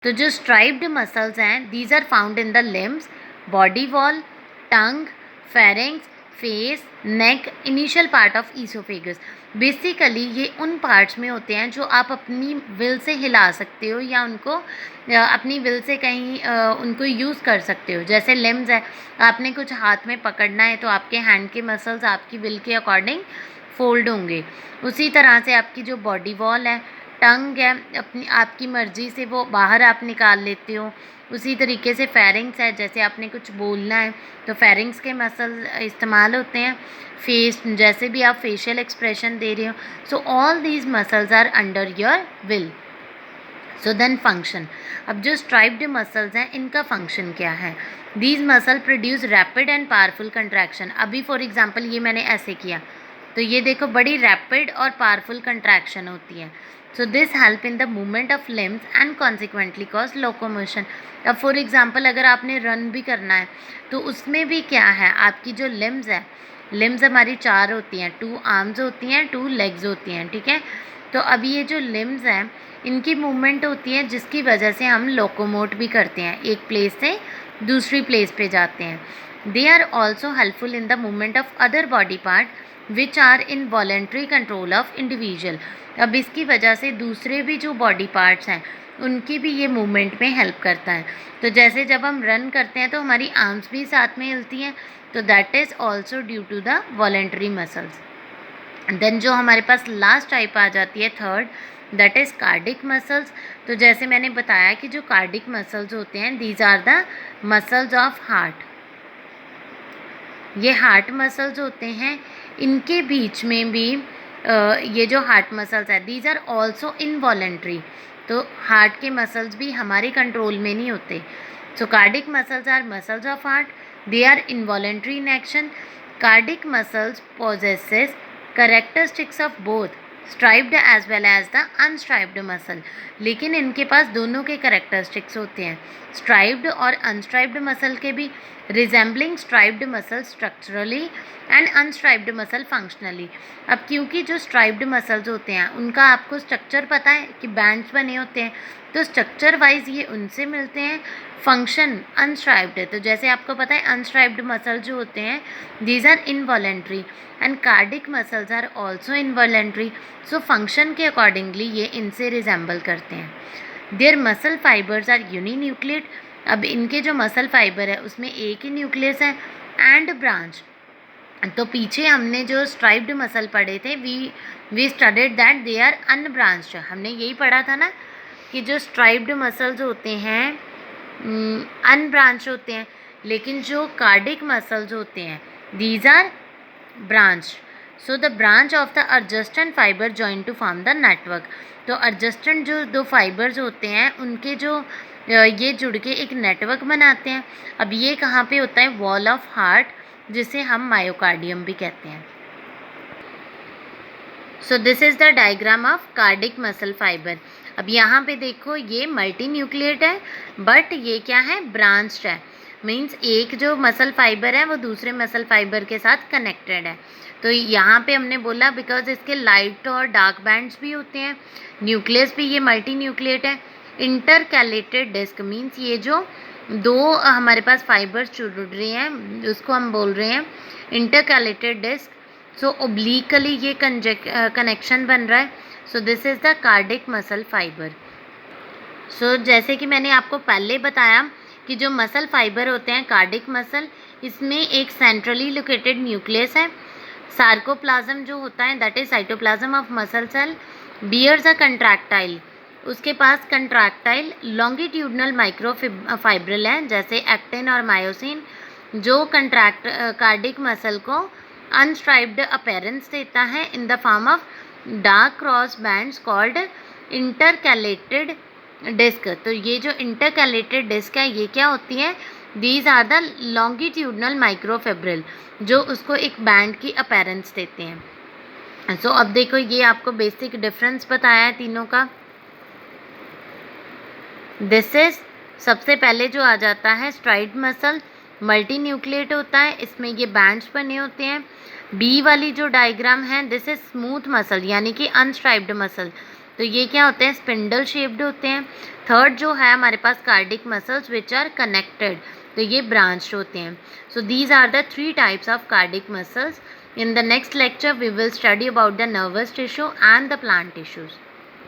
तो जो striped muscles हैं these are found in the limbs, body wall, tongue, pharynx, face, neck, initial part of oesophagus. Basically ये उन parts में होते हैं जो आप अपनी विल से हिला सकते हो या उनको अपनी विल से कहीं उनको यूज़ कर सकते हो। जैसे लिम्स है, आपने कुछ हाथ में पकड़ना है तो आपके हैंड के मसल्स आपकी विल के अकॉर्डिंग फोल्ड होंगे। उसी तरह से आपकी जो बॉडी वॉल है, टंग है, अपनी आपकी मर्ज़ी से वो बाहर आप निकाल लेते हो। उसी तरीके से फेरिंग्स है, जैसे आपने कुछ बोलना है तो फेरिंग्स के मसल इस्तेमाल होते हैं। फेस, जैसे भी आप फेशियल एक्सप्रेशन दे रहे हो, so all these muscles are under your will. So then function. अब जो स्ट्राइप्ड मसल्स हैं इनका फंक्शन क्या है? These muscle produce rapid and powerful contraction. अभी फॉर एग्जांपल ये मैंने ऐसे किया तो ये देखो बड़ी रैपिड और पावरफुल कंट्रैक्शन होती है। So this help in the movement of limbs and consequently cause locomotion. अब फॉर एग्जांपल अगर आपने रन भी करना है तो उसमें भी क्या है, आपकी जो लिम्स है, लिम्स हमारी 4 होती हैं, 2 आर्म्स होती हैं, 2 लेग्स होती हैं, ठीक है। तो अभी ये जो लिम्स हैं इनकी मूवमेंट होती है जिसकी वजह से हम लोकोमोट भी करते हैं, एक प्लेस से दूसरी प्लेस पे जाते हैं। They are also helpful in the movement of other body part which are in voluntary control of individual. अब इसकी वजह से दूसरे भी जो बॉडी पार्ट्स हैं उनकी भी ये मूवमेंट में हेल्प करता है। तो जैसे जब हम रन करते हैं तो हमारी आर्म्स भी साथ में हिलती हैं, तो that is also due to the voluntary muscles. Then जो हमारे पास लास्ट टाइप आ जाती है third, that is cardiac muscles. तो जैसे मैंने बताया कि जो कार्डिक मसल्स होते हैं these are the muscles of heart. ये हार्ट मसल्स होते हैं, इनके बीच में भी ये जो हार्ट मसल्स है दीज आर ऑल्सो इनवॉलेंट्री। तो हार्ट के मसल्स भी हमारे कंट्रोल में नहीं होते। So cardiac muscles are muscles of heart, they are involuntary in action. Cardiac muscles possesses characteristics of both striped as well as the unstriped muscle. लेकिन इनके पास दोनों के करेक्टरिस्टिक्स होते हैं, स्ट्राइप्ड और अनस्ट्राइप्ड मसल के भी, resembling striped muscle structurally and unstriped muscle functionally. अब क्योंकि जो स्ट्राइप्ड मसल्स होते हैं उनका आपको स्ट्रक्चर पता है कि बैंड्स बने होते हैं, तो स्ट्रक्चर वाइज ये उनसे मिलते हैं, फंक्शन अनस्ट्राइप्ड है। तो जैसे आपको पता है अनस्ट्राइप्ड मसल जो होते हैं these are involuntary and cardiac muscles are also involuntary. So function के अकॉर्डिंगली ये इनसे रिजेंबल करते हैं। Their muscle fibres are uninucleate. अब इनके जो मसल फाइबर है उसमें एक ही न्यूक्लियस है, एंड ब्रांच। तो पीछे हमने जो स्ट्राइप्ड मसल पढ़े थे we studied that they are unbranched. हमने यही पढ़ा था ना कि जो स्ट्राइप्ड मसल्स होते हैं अनब्रांच होते हैं, लेकिन जो कार्डिक मसल्स होते हैं these are branch. So the branch of the adjacent fibre join to form the network. तो adjacent जो दो फाइबर्स होते हैं उनके जो ये जुड़ के एक नेटवर्क बनाते हैं। अब ये कहाँ पे होता है? वॉल ऑफ हार्ट, जिसे हम मायोकार्डियम भी कहते हैं। सो this is the diagram of cardiac muscle fibre. अब यहाँ पे देखो ये मल्टी न्यूक्लिएट है, बट ये क्या है? ब्रांच्ड है। मीन्स एक जो मसल फाइबर है वो दूसरे मसल फाइबर के साथ कनेक्टेड है। तो यहाँ पे हमने बोला बिकॉज इसके लाइट और डार्क बैंड्स भी होते हैं, न्यूक्लियस भी ये मल्टी न्यूक्लिएट है। इंटरकैलेटेड डिस्क मीन्स ये जो दो हमारे पास फाइबर्स जुड़ रहे हैं उसको हम बोल रहे हैं इंटरकैलेटेड डिस्क। सो ओब्लिकली ये कनेक्शन बन रहा है। So this is the cardiac muscle fibre. So जैसे कि मैंने आपको पहले बताया कि जो मसल फाइबर होते हैं कार्डिक मसल, इसमें एक सेंट्रली लोकेटेड न्यूक्लियस है। सार्कोप्लाज्म जो होता है that is cytoplasm of muscle cell bears a contractile. उसके पास कंट्रैक्टाइल लॉन्गिट्यूडनल माइक्रो फाइब्रिल है, जैसे एक्टिन और मायोसिन, जो कार्डिक मसल को अनस्ट्राइप्ड अपीयरेंस देता है in the form of dark cross bands called intercalated disc. तो ये जो इंटरकैलेटेड डिस्क है ये क्या होती है? These are the longitudinal microfibril, जो उसको एक बैंड की अपीयरेंस देते हैं। सो अब देखो ये आपको बेसिक डिफरेंस बताया है तीनों का। दिस इज सबसे पहले जो आ जाता है स्ट्राइप्ड मसल, मल्टी न्यूक्लिएट होता है, इसमें ये बैंड्स बने होते हैं। बी वाली जो डायग्राम है दिस इज स्मूथ मसल यानी कि अनस्ट्राइप्ड मसल। तो ये क्या होते हैं, स्पिंडल शेप्ड होते हैं। थर्ड जो है हमारे पास cardiac muscles which are connected, तो ये ब्रांच्ड होते हैं। So these are the 3 types of cardiac muscles. In the next lecture we will study about the nervous tissue and the plant tissues.